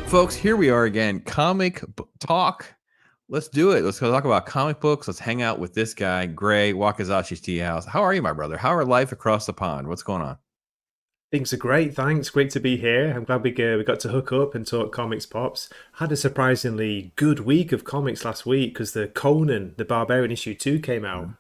Folks, here we are again. Talk. Let's do it. Let's go talk about comic books. Let's hang out with this guy, Gray, Wakazashi's Tea House. How are you, my brother? How are life across the pond? What's going on? Things are great, thanks. Great to be here. I'm glad we got to hook up and talk comics pops. Had a surprisingly good week of comics last week because the Conan the Barbarian issue 2 came out. Mhm.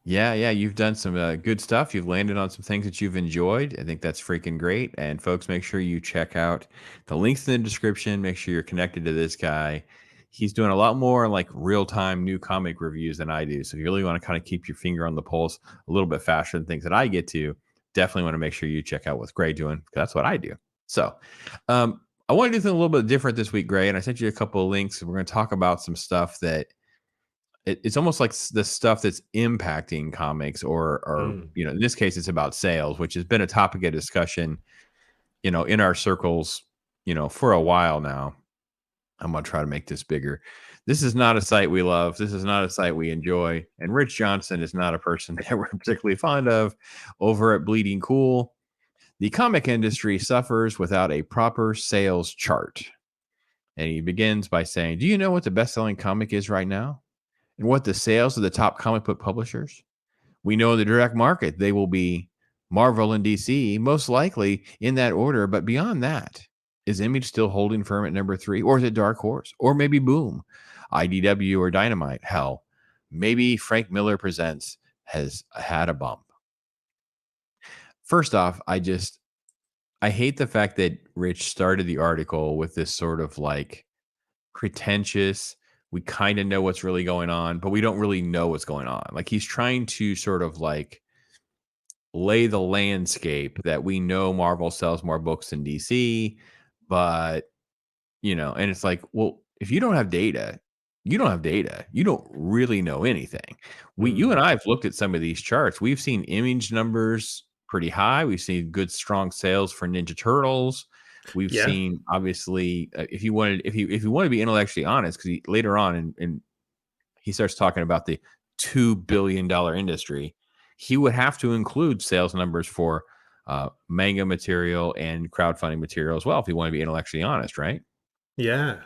Yeah. You've done some good stuff. You've landed on some things that you've enjoyed. I think that's freaking great. And folks, make sure you check out the links in the description. Make sure you're connected to this guy. He's doing a lot more like real time new comic reviews than I do. So if you really want to kind of keep your finger on the pulse a little bit faster than things that I get to, definitely want to make sure you check out what's Gray doing, because that's what I do. So I want to do something a little bit different this week, Gray. And I sent you a couple of links. We're going to talk about some stuff that it's almost like the stuff that's impacting comics, or Mm. in this case, it's about sales, which has been a topic of discussion, in our circles, for a while now. I'm gonna try to make this bigger. This is not a site we love. This is not a site we enjoy, and Rich Johnston is not a person that we're particularly fond of. Over at Bleeding Cool, the comic industry suffers without a proper sales chart, and he begins by saying, "Do you know what the best-selling comic is right now? And what the sales of the top comic book publishers? We know in the direct market they will be Marvel and DC, most likely in that order. But beyond that, is Image still holding firm at number 3? Or is it Dark Horse? Or maybe Boom, IDW, or Dynamite? Hell, maybe Frank Miller Presents has had a bump." First off, I hate the fact that Rich started the article with this sort of like pretentious, we kind of know what's really going on, but we don't really know what's going on. Like he's trying to sort of like lay the landscape that we know Marvel sells more books than DC, but and it's like, well, if you don't have data, you don't have data. You don't really know anything. You and Mm. I have looked at some of these charts. We've seen Image numbers pretty high. We've seen good, strong sales for Ninja Turtles. We've Yeah, seen, obviously, if you want to be intellectually honest, because later on, and he starts talking about the $2 billion industry, he would have to include sales numbers for manga material and crowdfunding material as well if you want to be intellectually honest, right? yeah.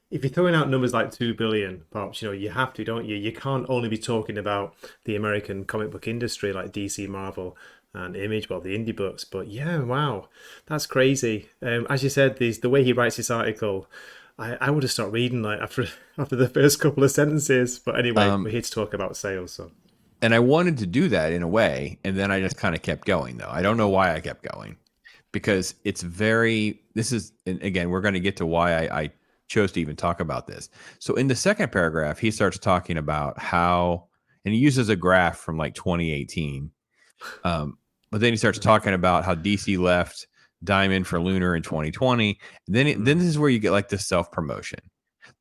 If you're throwing out numbers like 2 billion pops, you have to, don't you? You can't only be talking about the American comic book industry like DC, Marvel, and Image, well, the indie books. But yeah, wow, that's crazy. As you said, the way he writes this article, I would have stopped reading like after after the first couple of sentences. But anyway, we're Um, here to talk about sales, so and I wanted to do that in a way, and then I just kind of kept going, though. I don't know why I kept going, because it's very, this is, and again, we're going to get to why I chose to even talk about this. So in the second paragraph, he starts talking about how, and he uses a graph from like 2018. But then he starts talking about how DC left Diamond for Lunar in 2020. Then mm, this is where you get like the self promotion,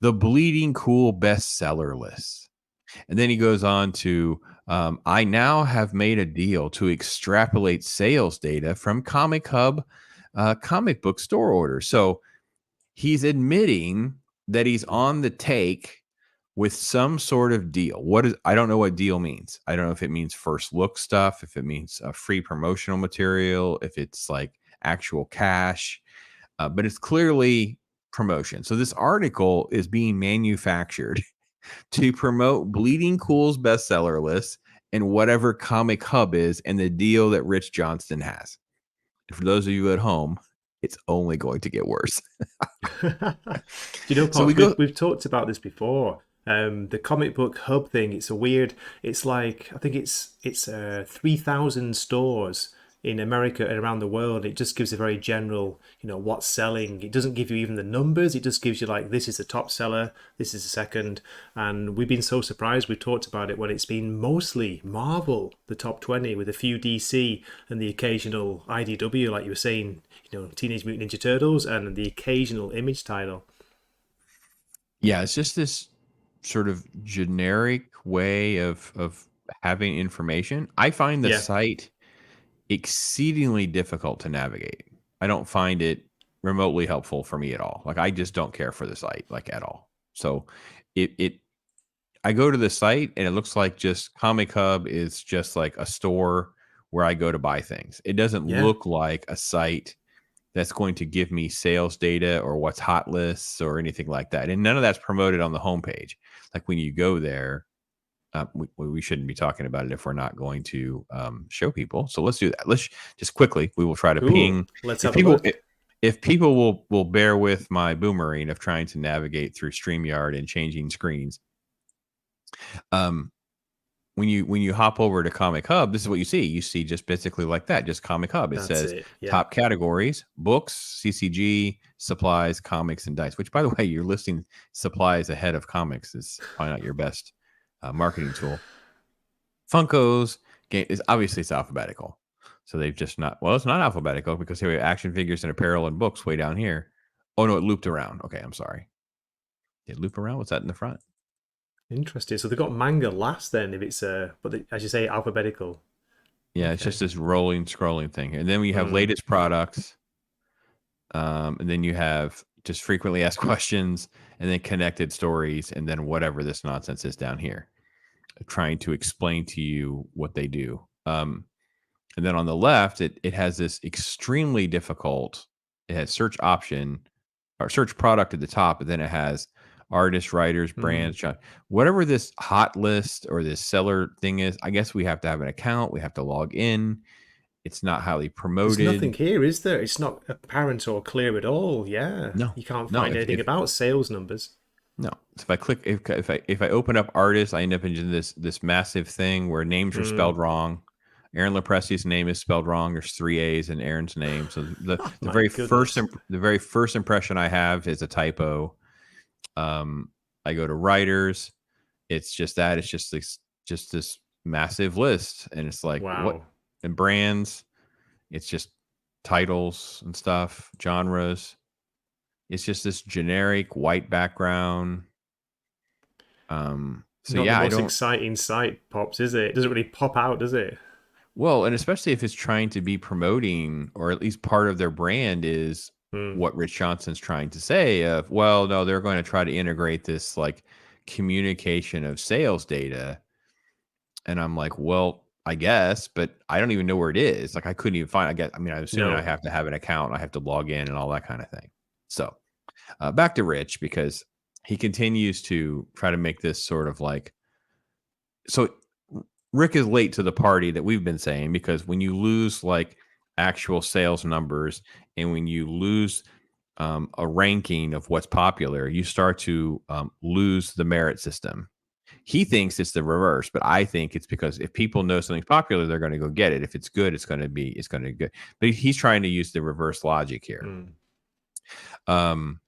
the Bleeding Cool bestseller list. And then he goes on to, I now have made a deal to extrapolate sales data from Comic Hub comic book store orders. So he's admitting that he's on the take with some sort of deal. I don't know what deal means. I don't know if it means first look stuff, if it means free promotional material, if it's like actual cash, but it's clearly promotion. So this article is being manufactured to promote Bleeding Cool's bestseller list and whatever Comic Hub is and the deal that Rich Johnston has. And for those of you at home, it's only going to get worse. Do you know, So we Pops? We've go, we've talked about this before. The comic book hub thing. It's a weird. It's like I think it's 3,000 stores in America and around the world. It just gives a very general, what's selling. It doesn't give you even the numbers. It just gives you like this is the top seller, this is the second. And we've been so surprised. We've talked about it when it's been mostly Marvel, the top 20, with a few DC and the occasional IDW, like you were saying, Teenage Mutant Ninja Turtles, and the occasional Image title. yeah, it's just this sort of generic way of having information. I find the Yeah, site exceedingly difficult to navigate. I don't find it remotely helpful for me at all. Like I just don't care for the site like at all. So it I go to the site and it looks like just Comic Hub is just like a store where I go to buy things. It doesn't yeah, look like a site that's going to give me sales data or what's hot lists or anything like that. And none of that's promoted on the homepage. Like when you go there, we shouldn't be talking about it if we're not going to show people. So let's do that. Let's just quickly, we will try to Cool. ping. Let's If have a people, look. if people will bear with my boomerang of trying to navigate through StreamYard and changing screens, when you hop over to Comic Hub, this is what you see. You see just basically like that, just Comic Hub. It That's says it. Yeah. top categories: books, CCG, supplies, comics, and dice. Which, by the way, you're listing supplies ahead of comics is probably not your best marketing tool. Funkos game is obviously it's alphabetical, so they've just not. Well, it's not alphabetical because here we have action figures and apparel and books way down here. Oh no, it looped around. Okay, I'm sorry. Did it loop around? What's that in the front? Interesting. So they've got manga last then, if it's as you say, alphabetical. Yeah, it's Okay. just this rolling scrolling thing, and then we have latest products, and then you have just frequently asked questions, and then connected stories, and then whatever this nonsense is down here, trying to explain to you what they do. And then on the left, it has this extremely difficult. It has search option or search product at the top, but then it has artists, writers, brands, whatever this hot list or this seller thing is. I guess we have to have an account. We have to log in. It's not highly There's nothing promoted. here, is there? It's not apparent or clear at all. Yeah. No, You can't no. find anything about sales numbers. No, if I click, if I open up artists, I end up in this massive thing where names are spelled wrong. Aaron Lepresti's name is spelled wrong. There's 3 A's in Aaron's name. So Oh my goodness. the very first impression I have is a typo. I go to writers. It's just that. It's just this massive list, and it's like what? Wow. And brands. It's just titles and stuff, genres. It's just this generic white background. So Not the yeah, I most don't. exciting site, Pops, is it? It doesn't really pop out, does it? Well, and especially if it's trying to be promoting, or at least part of their brand is Hmm. what Rich Johnston's trying to say. Of well, no, they're going to try to integrate this like communication of sales data, and I'm like, well, I guess, but I don't even know where it is. Like, I couldn't even find. I guess. I mean, I'm assuming I No. have to have an account. I have to log in and all that kind of thing. So back to Rich because he continues to try to make this sort of like so Rick is late to the party that we've been saying because when you lose like actual sales numbers and when you lose a ranking of what's popular, you start to lose the merit system. He thinks it's the reverse, but I think it's because if people know something's popular, they're going to go get it. If it's good, it's going to be good. But he's trying to use the reverse logic here. Um,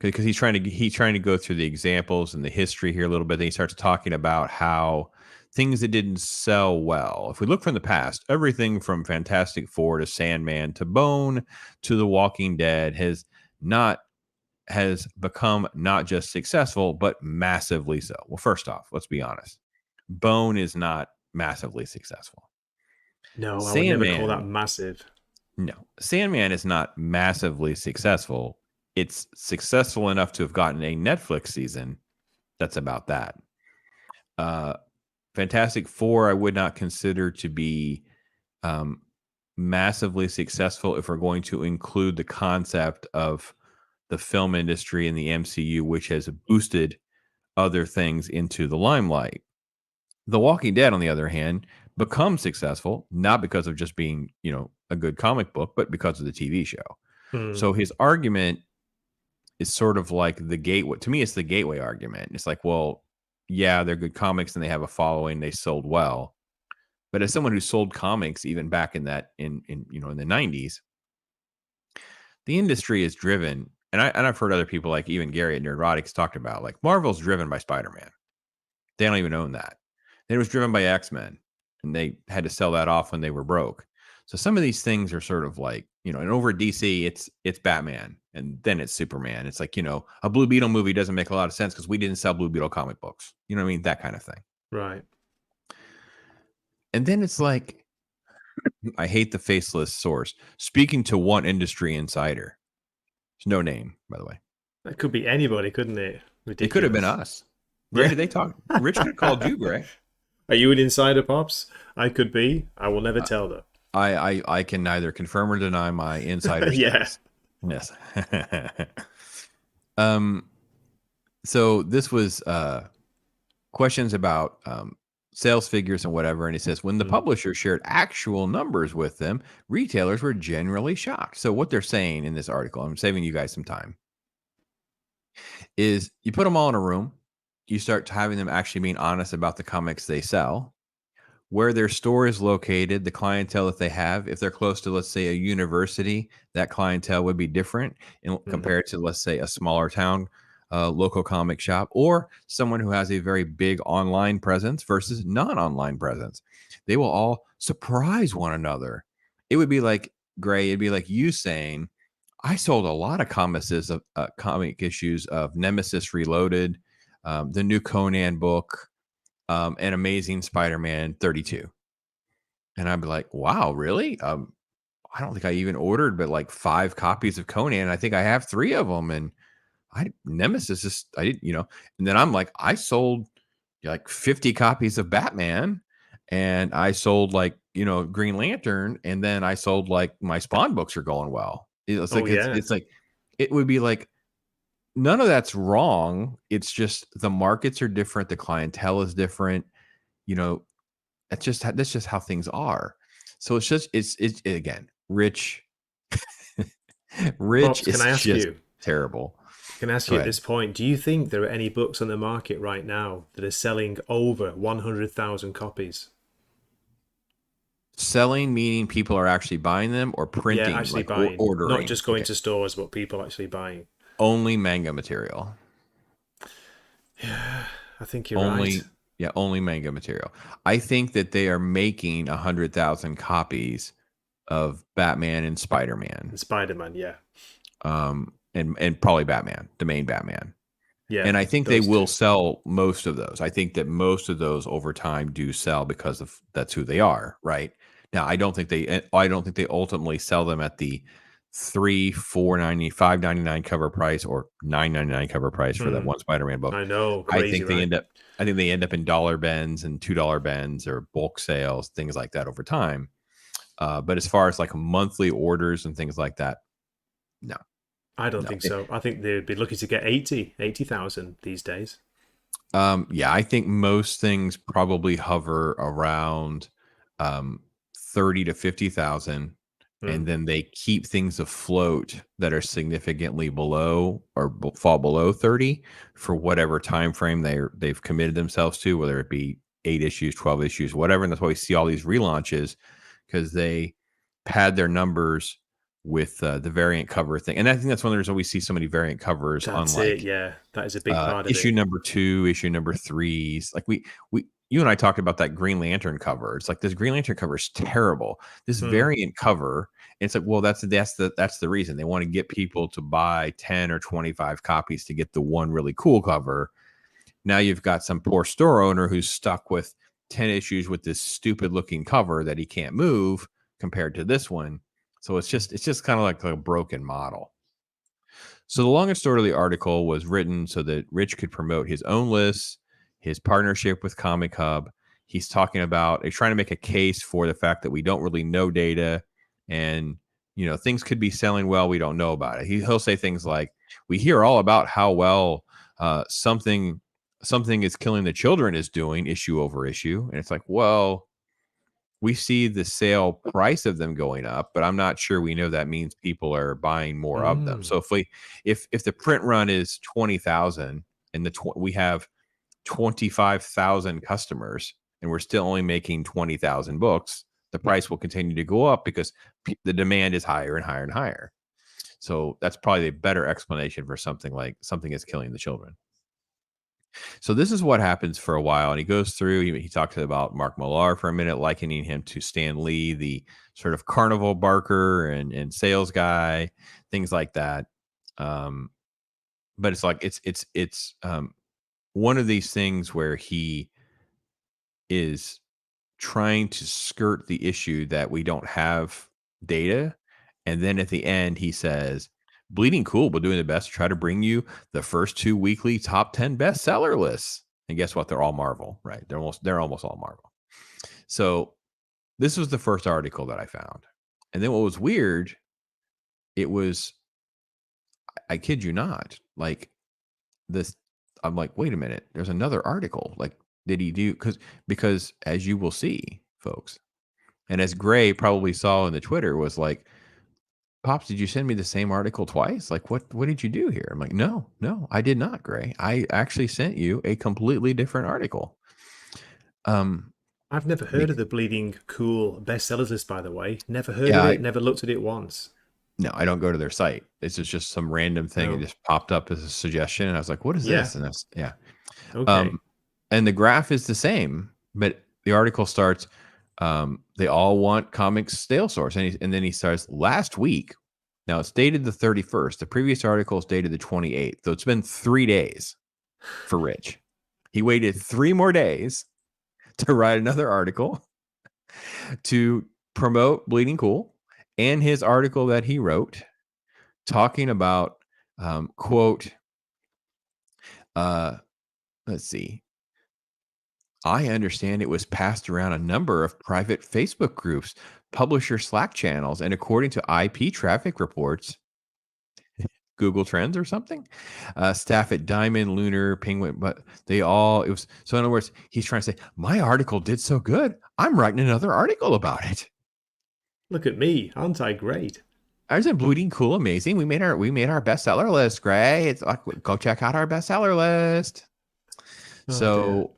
because he's trying to go through the examples and the history here a little bit. Then he starts talking about how things that didn't sell well. If we look from the past, everything from Fantastic Four to Sandman to Bone to The Walking Dead has become not just successful but massively so. Well, first off, let's be honest. Bone is not massively successful. No, I would never call that Sandman, massive. no. Sandman is not massively successful. It's successful enough to have gotten a Netflix season. That's about that. Uh, Fantastic Four, I would not consider to be um, massively successful if we're going to include the concept of the film industry and the MCU, which has boosted other things into the limelight. The Walking Dead, on the other hand, becomes successful not because of just being, a good comic book, but because of the TV show. Hmm. So his argument is sort of like the gateway. To me, it's the gateway argument. It's like, well, yeah, they're good comics and they have a following. They sold well. But as someone who sold comics even back in that in the 90s, the industry is driven, and I've heard other people like even Gary at Nerdrotics talked about like Marvel's driven by Spider-Man. They don't even own that. It was driven by X-Men, and they had to sell that off when they were broke. So some of these things are sort of like, and over at DC, it's Batman, and then it's Superman. It's like, a Blue Beetle movie doesn't make a lot of sense because we didn't sell Blue Beetle comic books. You know what I mean? That kind of thing. Right. And then it's like, I hate the faceless source. Speaking to one industry insider. There's no name, by the way. That could be anybody, couldn't it? It could have been Ridiculous. us. Gray, Yeah. did they talk? Rich could have called you, Gray. Are you an insider, Pops? I could be. I will never tell them. I can neither confirm or deny my insider Yeah. status. Yes. um. So this was questions about sales figures and whatever, and he says when the Mm. publisher shared actual numbers with them, retailers were generally shocked. So what they're saying in this article, I'm saving you guys some time, is you put them all in a room, you start having them actually being honest about the comics they sell, where their store is located, the clientele that they have. If they're close to, let's say, a university, that clientele would be different Mm. compared to, let's say, a smaller town local comic shop, or someone who has a very big online presence versus non-online presence. They will all surprise one another. It would be like, Gray, it'd be like you saying, I sold a lot of comic issues of Nemesis Reloaded, the new Conan book, and Amazing Spider-Man 32. And I'd be like, wow, really? I don't think I even ordered but like 5 copies of Conan. I think I have 3 of them. And Nemesis is, I didn't, and then I'm like, I sold like 50 copies of Batman, and I sold like, Green Lantern, and then I sold like my Spawn books are going well. It's Oh like, yeah. it's like, it would be like, none of that's wrong. It's just the markets are different. The clientele is different. You know, that's just how things are. So it's again, Rich. Rich Pops, can is I ask just you? terrible. Can I ask Go you at ahead. this point, do you think there are any books on the market right now that are selling over 100,000 copies? Selling meaning people are actually buying them, or Yeah, printing, actually like buying. Not ordering. just going Okay, to stores, but people actually buying. only manga material. Yeah, I think you're right. Only Yeah, only manga material. I think that they are making 100,000 copies of Batman and Spider Man, And Spider-Man, yeah. and probably Batman, the main Batman. Yeah, And I think they those will two. sell most of those. I think that most of those over time do sell because of that's who they are, right? Now, I don't think they ultimately sell them at the 3, 4.90, 5.99 cover price, or 9.99 cover price for that Hmm. one Spider-Man book. I know, I crazy, think they right? end up I think they end up in dollar bins and $2 bins or bulk sales, things like that over time. But as far as like monthly orders and things like that, no, I don't no. think so. I think they'd be lucky to get 80,000 these days. Yeah, I think most things probably hover around um, 30 to 50,000, Hmm. and then they keep things afloat that are significantly below or fall below 30 for whatever time frame they've committed themselves to, whether it be 8 issues, 12 issues, whatever. And that's why we see all these relaunches, because they pad their numbers with the variant cover thing. And I think that's one of the reasons we see so many variant covers on That's it, like yeah. That is a big part of issue it. number 2, issue number 3s. Like you and I talked about that Green Lantern cover. It's like, this Green Lantern cover is terrible. This Hmm. variant cover, it's like, well, that's the reason. They want to get people to buy 10 or 25 copies to get the one really cool cover. Now you've got some poor store owner who's stuck with 10 issues with this stupid looking cover that he can't move compared to this one. So it's just kind of like a broken model. So the longest story of the article was written so that Rich could promote his own lists, his partnership with Comic Hub. He's talking about, he's trying to make a case for the fact that we don't really know data, and things could be selling well, we don't know about it. He'll say things like, we hear all about how well something is killing the children is doing issue over issue, and it's like, well, we see the sale price of them going up, but I'm not sure we know that means people are buying more of them. Mm. So if the print run is 20,000, and we have 25,000 customers, and we're still only making 20,000 books, the price will continue to go up because the demand is higher and higher and higher. So that's probably a better explanation for something like something is killing the children. So this is what happens for a while, and he goes through. He talks about Mark Millar for a minute, likening him to Stan Lee, the sort of carnival barker and sales guy, things like that. Um, but it's like it's one of these things where he is trying to skirt the issue that we don't have data, and then at the end he says, "Bleeding Cool, but doing the best to try to bring you the first 2 weekly top 10 bestseller lists." And guess what? They're all Marvel, right? They're almost all Marvel. So This was the first article that I found. And then what was weird, it was, I kid you not, like this, I'm like, wait a minute, there's another article. Like, did he do, because as you will see, folks, and as Gray probably saw in the Twitter, was like, Pops, did you send me the same article twice? Like, what did you do here? I'm like, no, I did not, Gray. I actually sent you a completely different article. I've never heard of the Bleeding Cool bestsellers list, by the way. Never heard Yeah, of it, never looked at it once. no, I don't go to their site. This is just some random thing. It Oh, just popped up as a suggestion, and I was like, "What is yeah. this?" And that's, yeah. Okay. Um, and the graph is the same, but the article starts. They all want comics sale source, and then he starts last week. Now it's dated the 31st. The previous article is dated the 28th. So it's been 3 days for Rich. He waited 3 more days to write another article to promote Bleeding Cool and his article that he wrote talking about, quote, uh, let's see. I understand it was passed around a number of private Facebook groups, publisher Slack channels, and according to IP traffic reports, Google Trends or something, staff at Diamond, Lunar, Penguin, but it was, so in other words, he's trying to say, my article did so good, I'm writing another article about it. Look at me. Aren't I great? I was in Bleeding Cool Amazing. We made our bestseller list, Gray. It's like, go check out our bestseller list. Oh, dear. So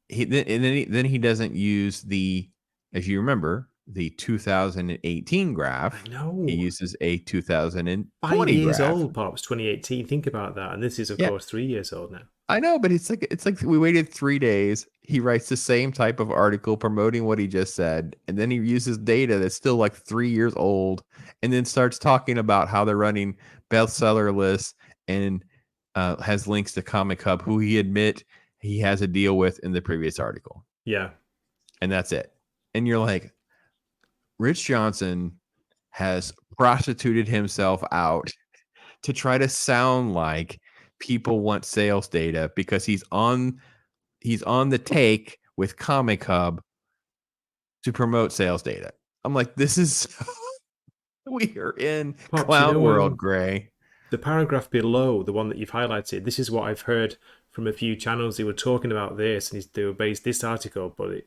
then he doesn't use the, as you remember, the 2018 I graph. He know. uses a 5 2020 years graph. old, Pops, 2018. Think about that. And this is, of Yeah, course, 3 years old now. I know, but it's like we waited 3 days. He writes the same type of article promoting what he just said, and then he uses data that's still like 3 years old, and then starts talking about how they're running bestseller lists, and has links to Comic Hub, who he admit he has a deal with in the previous article, Yeah. and that's it. And you're like, Rich Johnston has prostituted himself out to try to sound like people want sales data because he's on the take with Comic Hub to promote sales data. I'm like, this is we are in Pops, clown world, Gray. the paragraph below, the one that you've highlighted, this is what I've heard from a few channels. They were talking about this, and they were based this article, but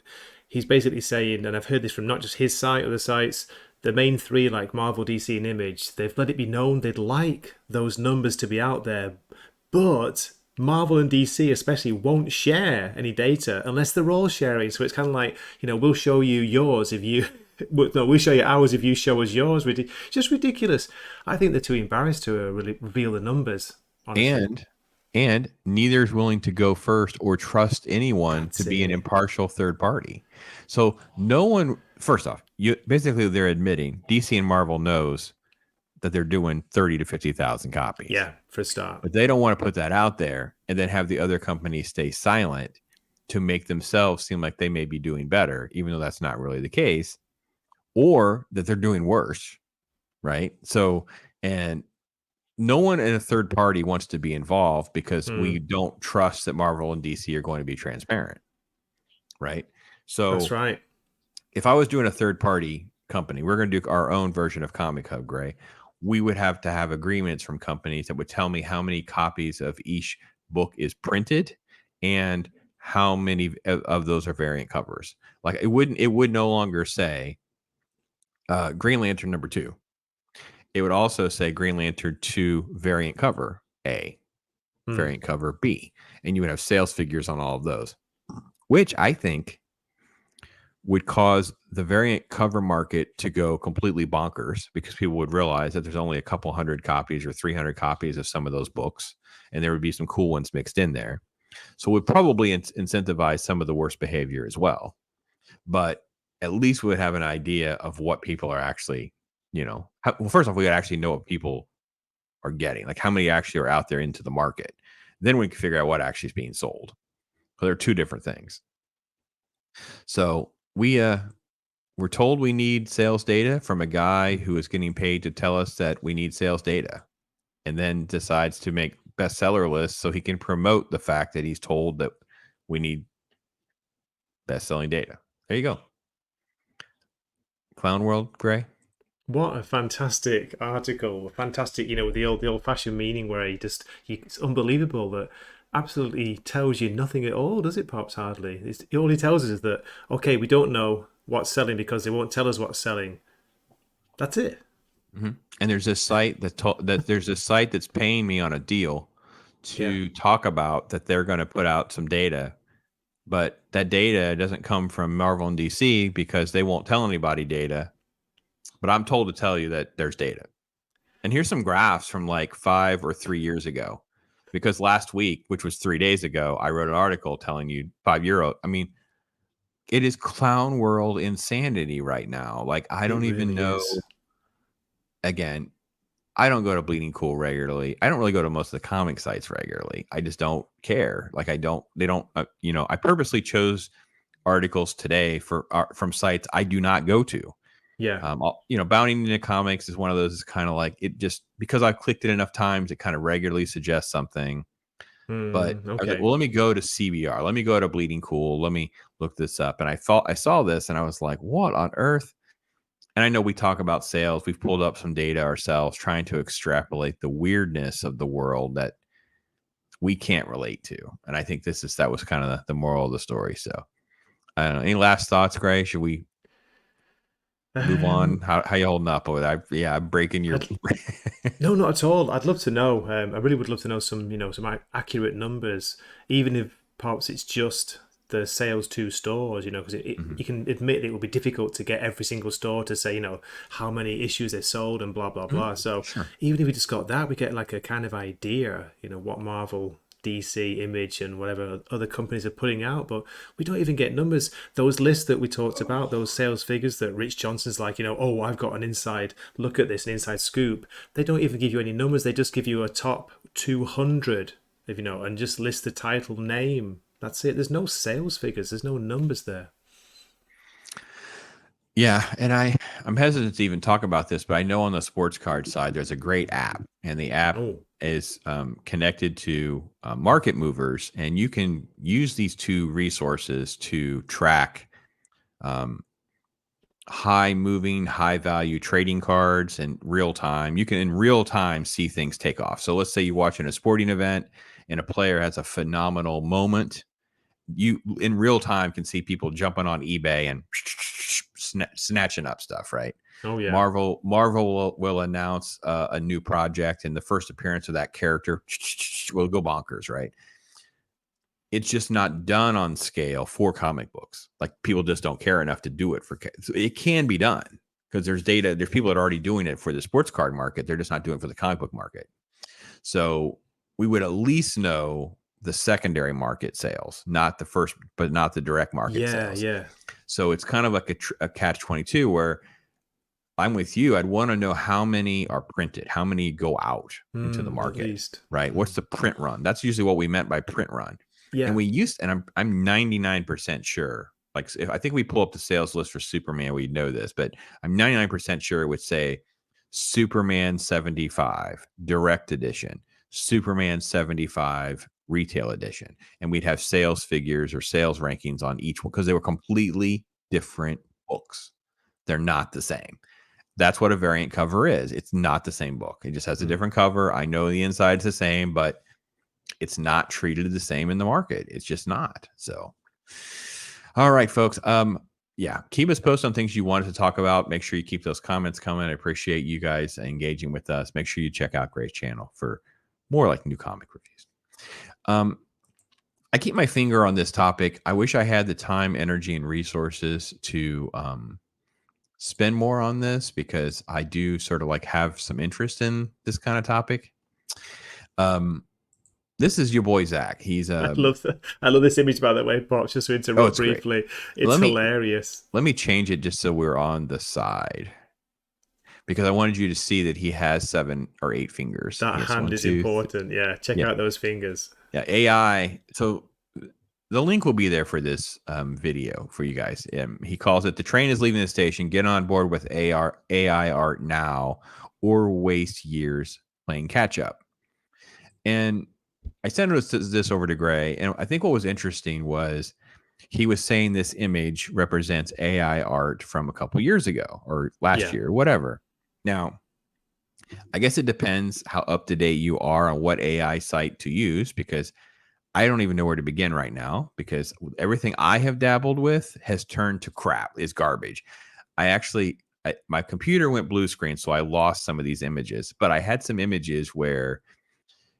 he's basically saying, and I've heard this from not just his site, other sites, the main three like Marvel, DC, and Image, they've let it be known they'd like those numbers to be out there, but Marvel and DC especially won't share any data unless they're all sharing. So it's kind of like, we'll show you yours if you. No, we'll show you ours if you show us yours. Just ridiculous. I think they're too embarrassed to really reveal the numbers, honestly. And neither is willing to go first or trust anyone to That's be an it. impartial third party. So no one, first off, they're admitting DC and Marvel knows that they're doing 30 to 50,000 copies. Yeah, for a start. But they don't want to put that out there and then have the other companies stay silent to make themselves seem like they may be doing better, even though that's not really the case, or that they're doing worse, right? So, and no one in a third party wants to be involved because we don't trust that Marvel and DC are going to be transparent, right? That's So, right. if I was doing a third party company, we're going to do our own version of Comic Hub, Gray. We would have to have agreements from companies that would tell me how many copies of each book is printed and how many of those are variant covers. Like it would no longer say Green Lantern #2. It would also say Green Lantern 2 variant cover A, variant cover B, and you would have sales figures on all of those, which I think would cause the variant cover market to go completely bonkers because people would realize that there's only a couple hundred copies or 300 copies of some of those books, and there would be some cool ones mixed in there. So it would probably incentivize some of the worst behavior as well. But at least we would have an idea of what people are actually, well, first off, we would actually know what people are getting, like how many actually are out there into the market. Then we can figure out what actually is being sold. So they're two different things. So we're told we need sales data from a guy who is getting paid to tell us that we need sales data, and then decides to make bestseller lists so he can promote the fact that he's told that we need best-selling data. There you go. Clown World, Gray? What a fantastic article! Fantastic, with the old fashioned meaning where it's unbelievable that absolutely tells you nothing at all, does it, Pops? Hardly. All he tells us is that okay, we don't know what's selling because they won't tell us what's selling. That's it. Mm-hmm. And there's this site that there's this site that's paying me on a deal Yeah. to talk about that they're going to put out some data, but that data doesn't come from Marvel and DC because they won't tell anybody data. But I'm told to tell you that there's data. And here's some graphs from like 5 or 3 years ago. Because last week, which was 3 days ago, I wrote an article telling you €5. I mean, it is clown world insanity right now. Like, I It don't even really know. is. Again, I don't go to Bleeding Cool regularly. I don't really go to most of the comic sites regularly. I just don't care. Like, they don't, I purposely chose articles today from sites I do not go to. Yeah. Bounding into comics is one of those. Is kind of like it just because I've clicked it enough times, it kind of regularly suggests something. But I was like, Okay. well, let me go to CBR. Let me go to Bleeding Cool. Let me look this up. And I thought I saw this and I was like, what on earth? And I know we talk about sales. We've pulled up some data ourselves, trying to extrapolate the weirdness of the world that we can't relate to. And I think that was kind of the moral of the story. So I don't know. Any last thoughts, Gray? Should we move on? Um, How you holding up with I'm breaking your I'd No, not at all. I'd love to know. I really would love to know some accurate numbers, even if perhaps it's just the sales to stores. Because Mhm. you can admit it will be difficult to get every single store to say, how many issues they sold and blah blah Mhm. blah. So Sure. even if we just got that, we get like a kind of idea, what Marvel, DC, Image, and whatever other companies are putting out, but we don't even get numbers. Those lists that we talked about, those sales figures that Rich Johnston's like, oh, I've got an inside look at this, an inside scoop. They don't even give you any numbers. They just give you a top 200, if and just list the title name. That's it. There's no sales figures. There's no numbers there. Yeah, and I'm hesitant to even talk about this, but I know on the sports card side, there's a great app, and the app Oh, is connected to market movers, and you can use these two resources to track um, high moving, high value trading cards in real time. You can in real time see things take off. So let's say you're watching a sporting event and a player has a phenomenal moment. You in real time can see people jumping on eBay and snatching up stuff, right? oh yeah. Marvel will announce a new project, and the first appearance of that character will go bonkers, right? It's just not done on scale for comic books. Like people just don't care enough to do it so it can be done because there's data. There's people that are already doing it for the sports card market. They're just not doing it for the comic book market. So we would at least know the secondary market sales, not the first, but not the direct market Yeah, sales. yeah. So it's kind of like a catch 22 where I'm with you. I'd want to know how many are printed, how many go out into the At market, least. right? What's the print run? That's usually what we meant by print run. And Yeah. I'm 99% sure. Like if I think we pull up the sales list for Superman, we know this, but I'm 99% sure it would say Superman 75 direct edition, Superman 75 retail edition. And we'd have sales figures or sales rankings on each one because they were completely different books. They're not the same. That's what a variant cover is. It's not the same book. It just has a Mm. different cover. I know the inside's the same, but it's not treated the same in the market. It's just not. So, all right, folks. Yeah, keep us posted on things you wanted to talk about. Make sure you keep those comments coming. I appreciate you guys engaging with us. Make sure you check out Gray's channel for more like new comic reviews. Um, I keep my finger on this topic. I wish I had the time, energy, and resources to spend more on this because I do sort of like have some interest in this kind of topic. Um, this is your boy Zach. He's I love this image, by the way, Pops, just to oh, interrupt it's great. briefly. It's Let me hilarious. let me change it just so we're on the side because I wanted you to see that he has 7 or 8 fingers. That He has hand one, is two, important. Yeah, check yeah, out those fingers. yeah. AI. So the link will be there for this video for you guys. He calls it "The train is leaving the station. Get on board with AI art now, or waste years playing catch up." And I sent this over to Gray, and I think what was interesting was he was saying this image represents AI art from a couple years ago or last Yeah. year or whatever. Now, I guess it depends how up to date you are on what AI site to use, because I don't even know where to begin right now, because everything I have dabbled with has turned to crap, is garbage. My computer went blue screen, so I lost some of these images, but I had some images where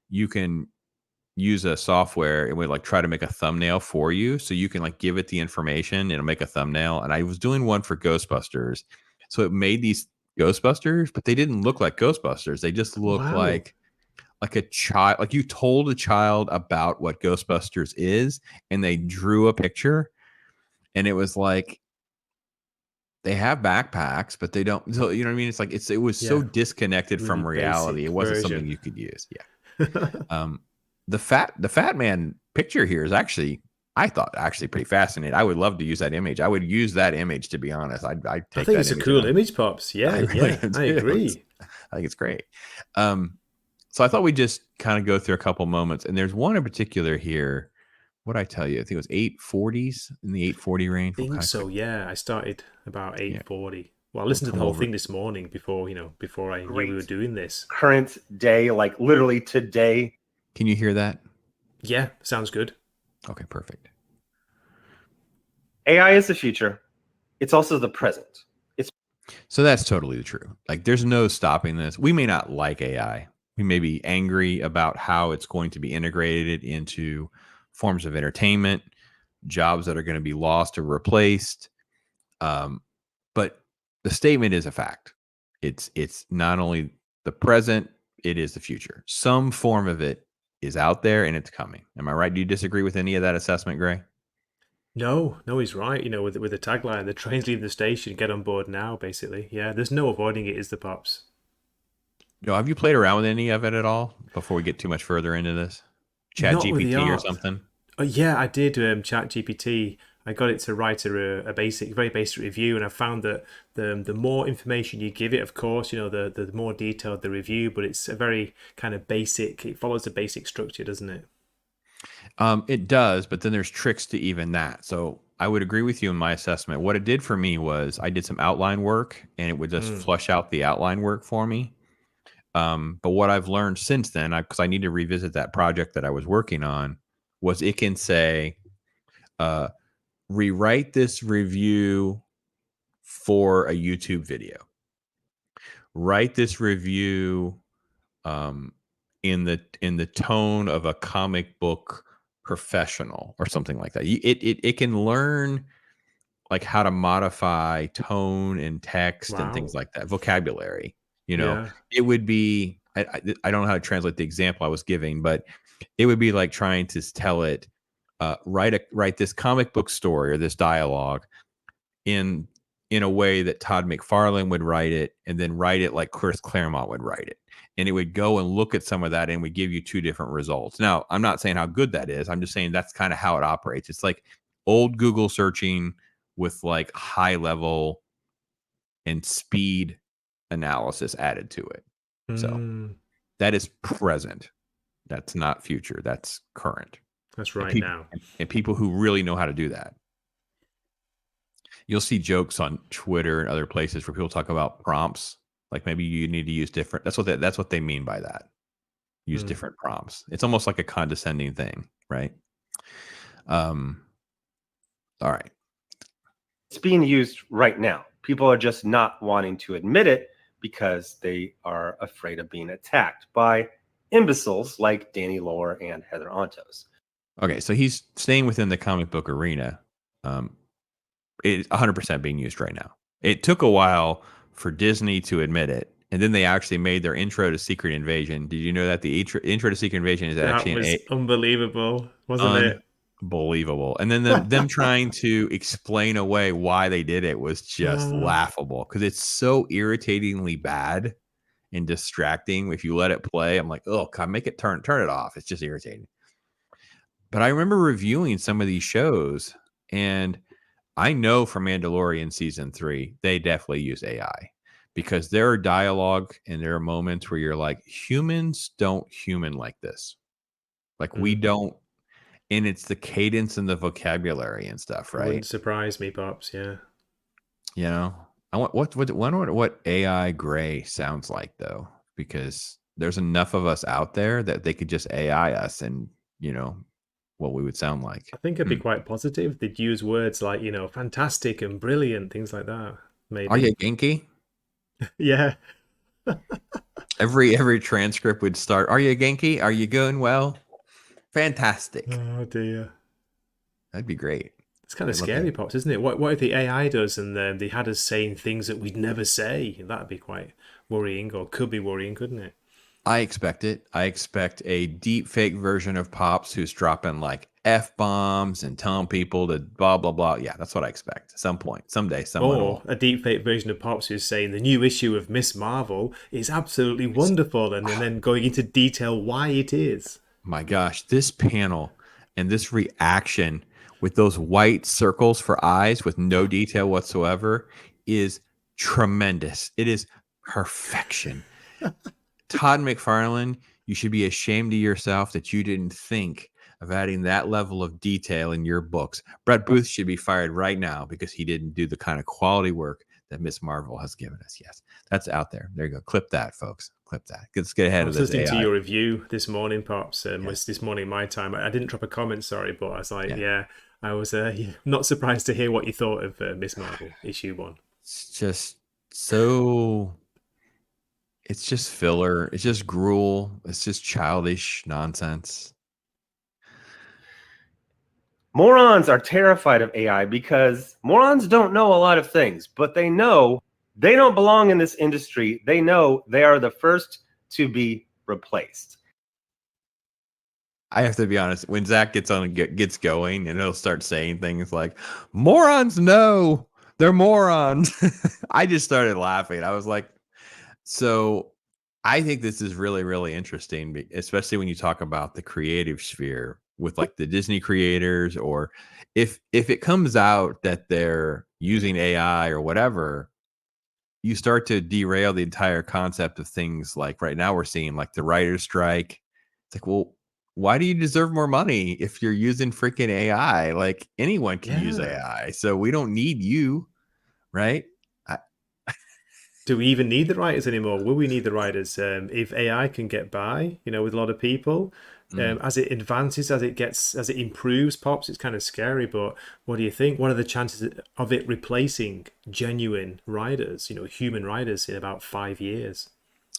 you can use a software and would like try to make a thumbnail for you. So you can like give it the information and it'll make a thumbnail. And I was doing one for Ghostbusters. So it made these Ghostbusters, but they didn't look like Ghostbusters. They just look Wow. like a child, like you told a child about what Ghostbusters is, and they drew a picture, and it was like they have backpacks, but they don't. So you know what I mean? It's like it was so Yeah. disconnected Really from reality. basic It wasn't something version. you could use. Yeah. Um, the fat man picture here is actually, I thought, actually pretty fascinating. I would love to use that image. I would use that image, to be honest. I'd I take think that it's a image and cool image, Pops. I Yeah, really yeah, am I too. agree. I think it's great. Um, so I thought we'd just kind of go through a couple moments, and there's one in particular here. What I tell you, I think it was 840s, in the 840 range. We'll Think kind of so, yeah. I started about yeah, 8:40. Well, I we'll listened to the come whole over. thing this morning before, before I knew we were Great doing this. current day, like literally today. Can you hear that? Yeah, sounds good. Okay, perfect. AI is the future. It's also the present. It's So that's totally true. Like, there's no stopping this. We may not like AI. We may be angry about how it's going to be integrated into forms of entertainment, jobs that are going to be lost or replaced. But the statement is a fact. It's not only the present, it is the future. Some form of it is out there and it's coming. Am I right? Do you disagree with any of that assessment, Gray? No, no, he's right. With the tagline, the trains leave the station, get on board now, basically. Yeah, there's no avoiding it, is the Pops. No, have you played around with any of it at all before we get too much further into this? Chat Not with the GPT or art. something? Yeah, I did Chat GPT. I got it to write a basic, very basic review, and I found that the more information you give it, of course, the more detailed the review. But it's a very kind of basic. It follows a basic structure, doesn't it? It does, but then there's tricks to even that. So I would agree with you in my assessment. What it did for me was I did some outline work and it would just Mm. flush out the outline work for me. But what I've learned since then, because I need to revisit that project that I was working on, was it can say, uh, rewrite this review for a YouTube video. Write this review um, in the tone of a comic book professional or something like that. It can learn like how to modify tone and text and things Wow. like that, vocabulary. Yeah. It would be, I don't know how to translate the example I was giving, but it would be like trying to tell it, write this comic book story or this dialogue in in a way that Todd McFarlane would write it, and then write it like Chris Claremont would write it. And it would go and look at some of that and would give you two different results. Now, I'm not saying how good that is. I'm just saying that's kind of how it operates. It's like old Google searching with like high level and speed analysis added to it. So Mm. that is present. That's not future. That's current. That's And right people now. and people who really know how to do that. You'll see jokes on Twitter and other places where people talk about prompts. Like maybe you need to use different. That's what they mean by that. Use Mm. different prompts. It's almost like a condescending thing, right? Um. All right. being used right now. People are just not wanting to admit it because they are afraid of being attacked by imbeciles like Danny Lohr and Heather Ontos. Okay. So he's staying within the comic book arena. It's 100% being used right now. It took a while for Disney to admit it, and then they actually made their intro to Secret Invasion. Did you know that the intro to Secret Invasion is That actually was unbelievable, wasn't it? unbelievable? And then them trying to explain away why they did it was just Ah, laughable, because it's so irritatingly bad and distracting. If you let it play, I'm like, oh God, make it turn it off. It's just irritating. But I remember reviewing some of these shows, and I know from Mandalorian season 3, they definitely use AI, because there are dialogue and there are moments where you're like, humans don't human like this. Like we mm. don't. and it's the cadence and the vocabulary and stuff, It wouldn't right? surprise me, Pops. Yeah. You know, I want wonder what AI gray sounds like though, because there's enough of us out there that they could just AI us and you know what we would sound like. I think it'd be Hmm. quite positive. They'd use words like, fantastic and brilliant, things like that. Are Maybe. you Genki? Yeah. Every transcript would start. Are you Genki? Are you going well? Fantastic. Oh dear. That'd be great. It's kind of I'd love to. scary, Pops, isn't it? What if the AI does and then they had us saying things that we'd never say? That'd be quite worrying, or could be worrying, couldn't it? I expect it. I expect a deep fake version of Pops who's dropping like F bombs and telling people to blah, blah, blah. Yeah, that's what I expect. At some point, someday, someone Or will. a deepfake version of Pops who's saying the new issue of Miss Marvel is absolutely wonderful, and then going into detail why it is. My gosh, this panel and this reaction with those white circles for eyes with no detail whatsoever is tremendous. It is perfection. Todd McFarlane, you should be ashamed of yourself that you didn't think of adding that level of detail in your books. Brett Booth should be fired right now because he didn't do the kind of quality work that Miss Marvel has given us. Yes, that's out there. There you go. Clip that, folks. Clip that. Let's get I ahead of was this listening to AI. your review this morning, Pops, Yes. was this morning my time. I didn't drop a comment, sorry, but I was like, Yeah. yeah, I was not surprised to hear what you thought of Miss Marvel issue 1. It's just so it's just filler. It's just gruel. It's just childish nonsense. Morons are terrified of AI because morons don't know a lot of things, but they know they don't belong in this industry. They know they are the first to be replaced. I have to be honest. When Zach gets on and gets going, and he'll start saying things like "morons, no, they're morons." I just started laughing. I was like, "So, I think this is really, really interesting, especially when you talk about the creative sphere with like the Disney creators, or if it comes out that they're using AI or whatever, you start to derail the entire concept of things. Like right now, we're seeing like the writer's strike. It's like, well, why do you deserve more money if you're using freaking AI? Like anyone can use Yeah. AI, so we don't need you, right? I, Do we even need the writers anymore? Will we need the writers if AI can get by? With a lot of people, mm. as it advances, as it improves, Pops. It's kind of scary. But what do you think? What are the chances of it replacing genuine writers? Human writers in about 5 years.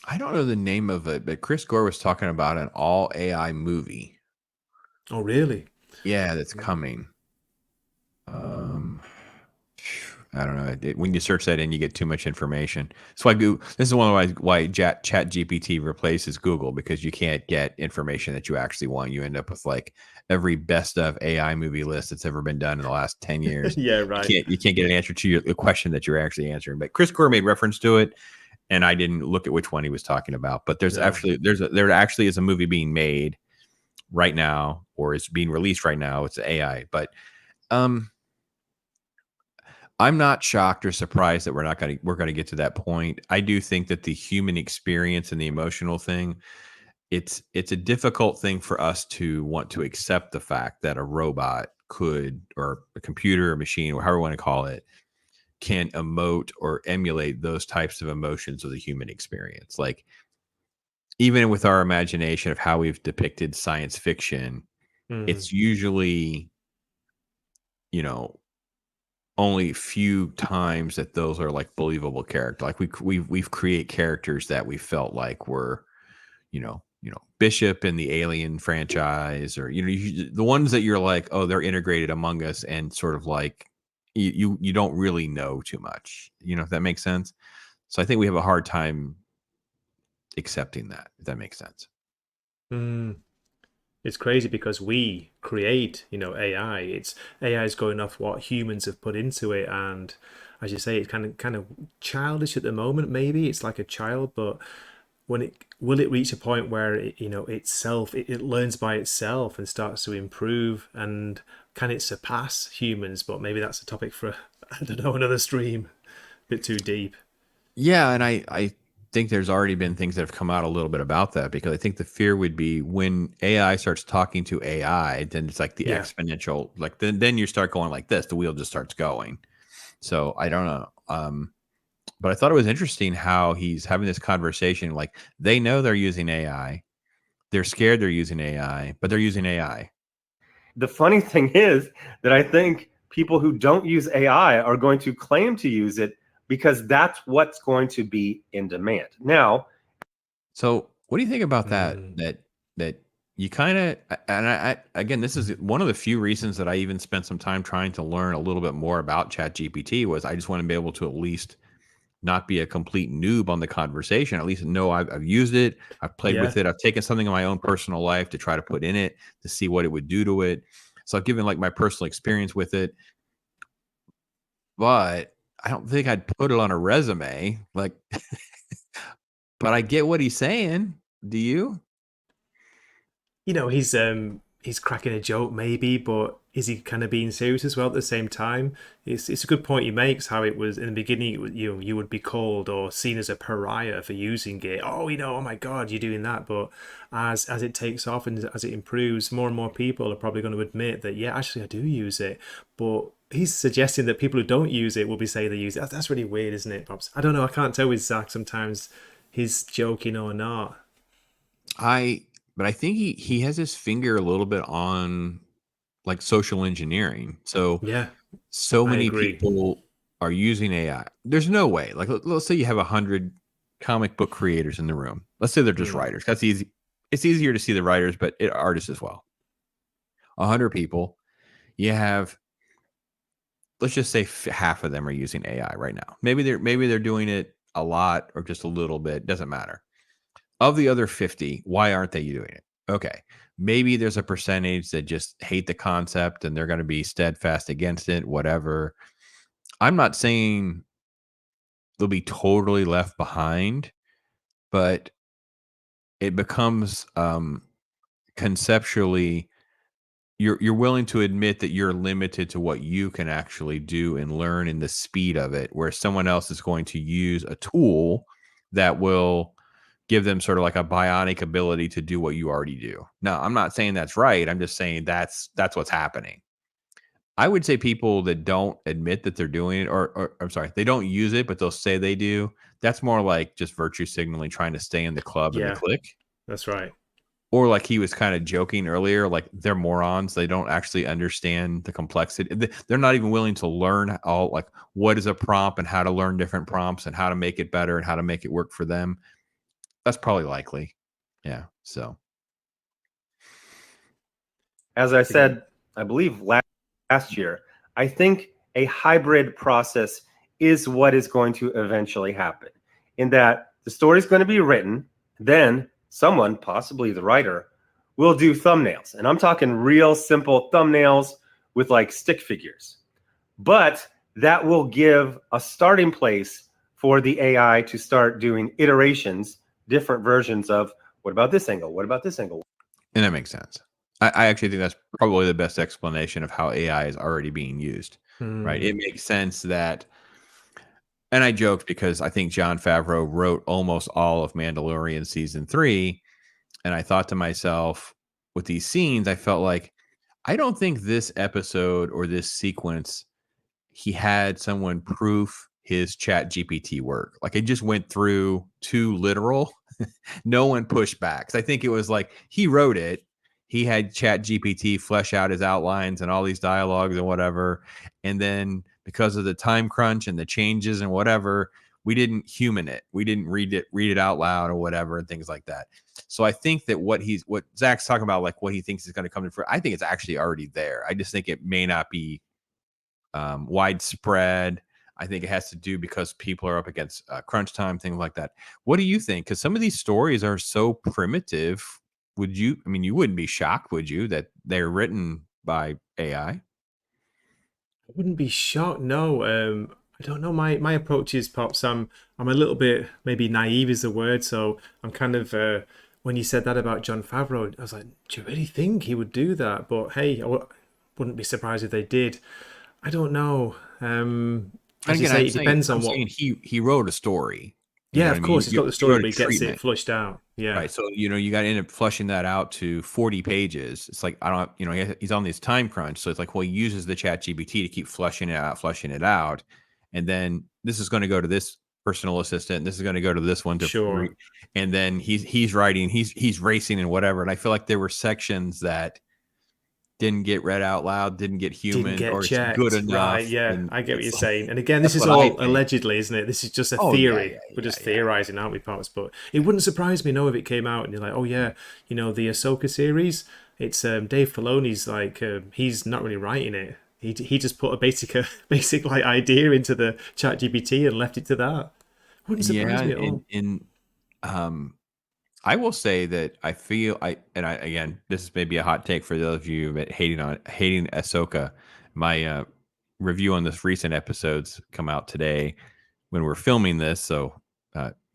I don't know the name of it, but Chris Gore was talking about an all AI movie. Oh, really? Yeah, that's coming. I don't know. When you search that in, you get too much information. That's why this is one of why Chat GPT replaces Google, because you can't get information that you actually want. You end up with like every best of AI movie list that's ever been done in the last 10 years. Yeah, right. You can't get an answer to the question that you're actually answering. But Chris Gore made reference to it, and I didn't look at which one he was talking about. But No. there actually is a movie being made right now, or is being released right now. It's AI, but um I'm not shocked or surprised that we're going to get to that point. I do think that the human experience and the emotional thing, it's a difficult thing for us to want to accept the fact that a robot could, or a computer or machine, or however you want to call it, can emote or emulate those types of emotions of the human experience. Like even with our imagination of how we've depicted science fiction, Mm. it's usually, you know, only few times that those are like believable character. Like we've create characters that we felt like were, Bishop in the Alien franchise, or the ones that you're like, oh, they're integrated among us, and sort of like you don't really know too much. If that makes sense. So I think we have a hard time accepting that. If that makes sense. Mm. It's crazy because we create, AI. It's AI is going off what humans have put into it, and as you say, it's kind of childish at the moment. Maybe it's like a child, but when it will it reach a point where it learns by itself and starts to improve, and can it surpass humans? But maybe that's a topic for I don't know, another stream. A bit too deep. Yeah, and I think there's already been things that have come out a little bit about that, because I think the fear would be when AI starts talking to AI, then it's like the Yeah. exponential, like then you start going like this, the wheel just starts going. So I don't know. But I thought it was interesting how he's having this conversation. Like they know they're using AI. They're scared they're using AI, but they're using AI. The funny thing is that I think people who don't use AI are going to claim to use it because that's what's going to be in demand. Now, So what do you think about that? Mm. That you kind of, and I again, this is one of the few reasons that I even spent some time trying to learn a little bit more about ChatGPT, was I just want to be able to at least not be a complete noob on the conversation. At least know I've used it, I've played Yeah. with it, I've taken something in my own personal life to try to put in it to see what it would do to it. So I've given like my personal experience with it, but I don't think I'd put it on a resume. Like, but I get what he's saying. Do you? He's cracking a joke maybe, but is he kind of being serious as well at the same time? It's a good point he makes, how it was in the beginning, you would be called or seen as a pariah for using it. Oh, oh my God, you're doing that. But as it takes off and as it improves, more and more people are probably going to admit that, yeah, actually I do use it. But he's suggesting that people who don't use it will be saying they use it. That's really weird, isn't it, Pops? I don't know. I can't tell with Zach sometimes he's joking or not. I but I think he has his finger a little bit on like social engineering. Yeah, So I many agree. people are using AI. There's no way. Like let's say you have 100 comic book creators in the room. Let's say they're just Mm. writers. That's easy. It's easier to see the writers, but artists as well. 100 people. You have, let's just say half of them are using AI right now. Maybe they're doing it a lot or just a little bit. Doesn't matter. Of the other 50, why aren't they doing it? Okay. Maybe there's a percentage that just hate the concept and they're going to be steadfast against it, whatever. I'm not saying they'll be totally left behind, but it becomes conceptually, you're willing to admit that you're limited to what you can actually do and learn in the speed of it, where someone else is going to use a tool that will give them sort of like a bionic ability to do what you already do. Now, I'm not saying that's right. I'm just saying that's what's happening. I would say people that don't admit that they're doing it, or I'm sorry, they don't use it, but they'll say they do. That's more like just virtue signaling, trying to stay in the club and the Yeah, clique. that's right. Or like he was kind of joking earlier, like they're morons. They don't actually understand the complexity. They're not even willing to learn all like what is a prompt and how to learn different prompts and how to make it better and how to make it work for them. That's probably likely. Yeah. So as I Again. said, I believe last year, I think a hybrid process is what is going to eventually happen, in that the story is going to be written, then someone, possibly the writer, will do thumbnails. And I'm talking real simple thumbnails with like stick figures. But that will give a starting place for the AI to start doing iterations, different versions of what about this angle? What about this angle? and that makes sense. I actually think that's probably the best explanation of how AI is already being used. Right. Hmm. It makes sense that, and I joked because I think Jon Favreau wrote almost all of Mandalorian season 3. And I thought to myself, with these scenes, I felt like I don't think this episode or this sequence, he had someone proof his chat GPT work. Like it just went through too literal. No one pushed back. 'Cause I think it was like he wrote it. He had chat GPT flesh out his outlines and all these dialogues and whatever. And then because of the time crunch and the changes and whatever, we didn't human it. We didn't read it out loud or whatever and things like that. So I think that what Zach's talking about, like what he thinks is going to come to fruition, I think it's actually already there. I just think it may not be widespread. I think it has to do because people are up against crunch time, things like that. What do you think? Because some of these stories are so primitive. Would you? I mean, you wouldn't be shocked, would you, that they're written by AI? I wouldn't be shocked. No, I don't know. My approach is, Pops. I'm a little bit maybe naive is the word. So I'm kind of when you said that about Jon Favreau, I was like, do you really think he would do that? But hey, wouldn't be surprised if they did. I don't know. And As you again, say, it depends I'm on what. saying he wrote a story. You Yeah, know what of I mean? course, he's got the You story, go to but he gets it treatment. flushed out. Yeah, Right. So, you got to end up flushing that out to 40 pages. It's like, I don't, he's on this time crunch. So it's like, well, he uses the chat GPT to keep flushing it out, flushing it out. And then this is going to go to this personal assistant. This is going to go to this one sure. and then he's writing, he's racing and whatever. And I feel like there were sections that didn't get read out loud, didn't get Didn't human get or it's good checked. Right, enough. yeah, And I get what it's you're like, saying. And again, this that's is what I all think. allegedly, isn't it? This is just a Oh yeah, theory. yeah, We're yeah, just yeah. theorizing, aren't we, parts? But it wouldn't surprise me, no, if it came out and you're like, oh yeah, the Ahsoka series, it's Dave Filoni's like, he's not really writing it. He just put a basic like idea into the chat GPT and left it to that. Wouldn't surprise Yeah. me at all. Um, I will say that again, this is maybe a hot take for those of you that hating Ahsoka. My review on this recent episodes come out today when we're filming this, so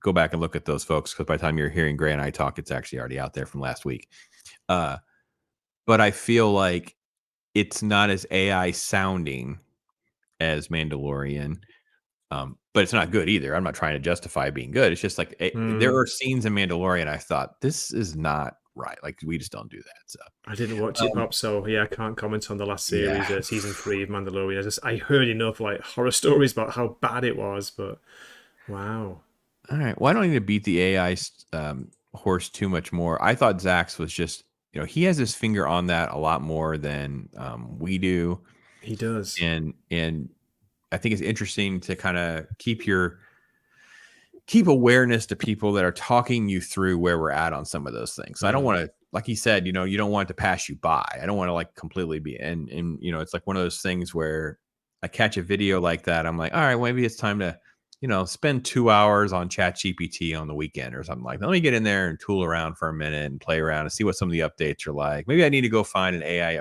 go back and look at those folks because by the time you're hearing Gray and I talk, it's actually already out there from last week. But I feel like it's not as AI sounding as Mandalorian. But it's not good either. I'm not trying to justify being good. It's just like there Hmm. are scenes in Mandalorian I thought this is not right. Like we just don't do that. So I didn't watch it, um, Pop, so yeah, I can't comment on the last yeah. series, season 3 of Mandalorian. I heard enough like horror stories about how bad it was, but wow. All right. Well, I don't need to beat the AI horse too much more. I thought Zax was just he has his finger on that a lot more than we do, He does. and I think it's interesting to kind of keep awareness to people that are talking you through where we're at on some of those things. So I don't want to, like he said, you don't want it to pass you by. I don't want to like completely be, and it's like one of those things where I catch a video like that. I'm like, all right, maybe it's time to, spend 2 hours on Chat GPT on the weekend or something like that. Let me get in there and tool around for a minute and play around and see what some of the updates are like. Maybe I need to go find an AI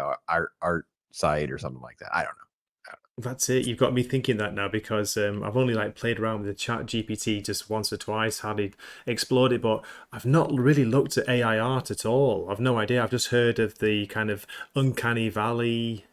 art site or something like that. I don't know. That's it. You've got me thinking that now because I've only like played around with the Chat GPT just once or twice, hardly explored it, but I've not really looked at AI art at all. I've no idea. I've just heard of the kind of uncanny valley,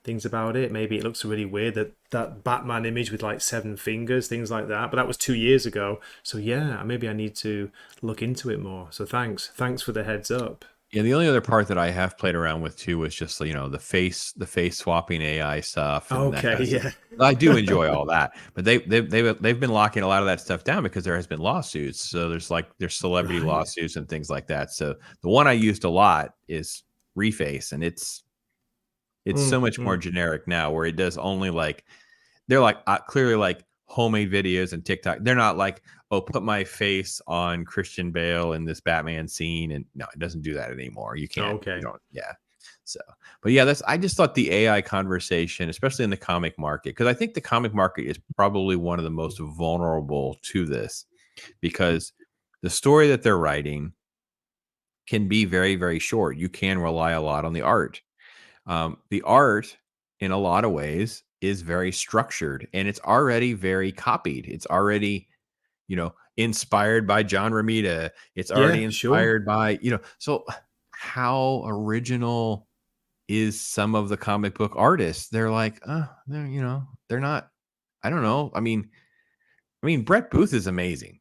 things about it. Maybe it looks really weird that Batman image with like 7 fingers, things like that. But that was 2 years ago. So yeah, maybe I need to look into it more. So thanks for the heads up. Yeah, the only other part that I have played around with too was just the face swapping AI stuff and that kind Okay, of stuff. yeah. I do enjoy all that, but they've been locking a lot of that stuff down because there has been lawsuits. So there's celebrity Right. lawsuits and things like that. So the one I used a lot is Reface, and it's so much more Mm. generic now, where it does only like they're like clearly like homemade videos and TikTok. They're not like, oh, put my face on Christian Bale in this Batman scene. And no, it doesn't do that anymore. You can't, Okay. yeah. So, but yeah, I just thought the AI conversation, especially in the comic market, because I think the comic market is probably one of the most vulnerable to this because the story that they're writing can be very, very short. You can rely a lot on the art. The art, in a lot of ways, is very structured and it's already very copied. It's already, inspired by John Romita. It's already Yeah, sure. inspired by, so how original is some of the comic book artists? They're like, they're not, I don't know. I mean, Brett Booth is amazing.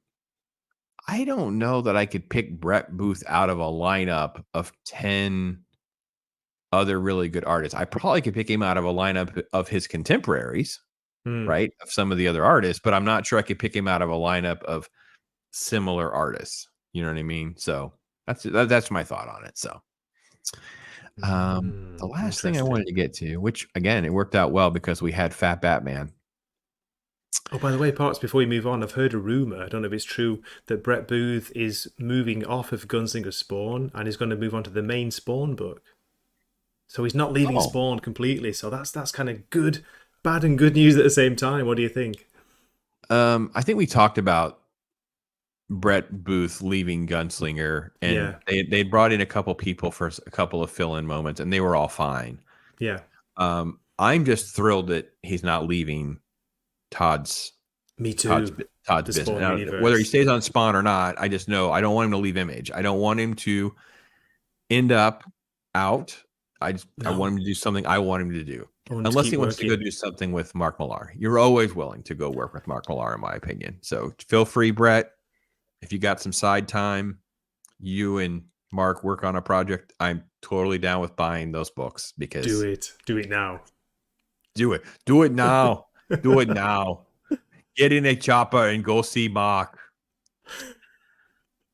I don't know that I could pick Brett Booth out of a lineup of 10 other really good artists. I probably could pick him out of a lineup of his contemporaries, Mm. right? Of some of the other artists, but I'm not sure I could pick him out of a lineup of similar artists. You know what I mean? So that's my thought on it. So the last thing I wanted Interesting. to get to, which again, it worked out well because we had Fat Batman. Oh, by the way, parts before we move on, I've heard a rumor. I don't know if it's true that Brett Booth is moving off of Gunslinger Spawn and is going to move on to the main Spawn book. So he's not leaving Oh, Spawn completely. So that's kind of good, bad and good news at the same time. What do you think? I think we talked about Brett Booth leaving Gunslinger, and Yeah, they brought in a couple people for a couple of fill-in moments, and they were all fine. yeah, I'm just thrilled that he's not leaving Todd's me Todd's too. Todd's The business. Spawn Now, whether he universe. stays on Spawn or not, I just know I don't want him to leave Image. I don't want him to end up out. I No. want him to do something I want him to do. I want him to Unless keep he wants to go working. do something with Mark Millar. You're always willing to go work with Mark Millar, in my opinion. So feel free, Brett. If you got some side time, you and Mark work on a project, I'm totally down with buying those books because Do it. Do it now. do it. Do it now. Do it now. Get in a chopper and go see Mark.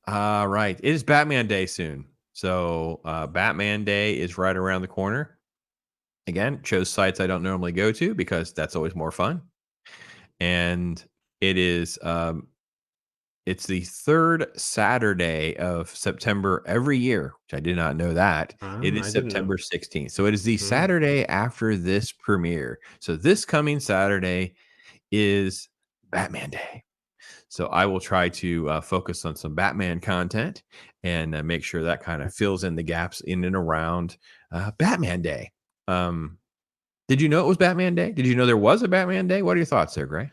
Right. It is Batman Day soon. So Batman Day is right around the corner. Again, chose sites I don't normally go to because that's always more fun. And it is it's the third Saturday of September every year, which I did not know that. It is I didn't know. September 16th. So it is the Hmm. Saturday after this premiere. So this coming Saturday is Batman Day. So I will try to focus on some Batman content and make sure that kind of fills in the gaps in and around Batman Day. Did you know it was Batman Day? Did you know there was a Batman Day? What are your thoughts there, Gray?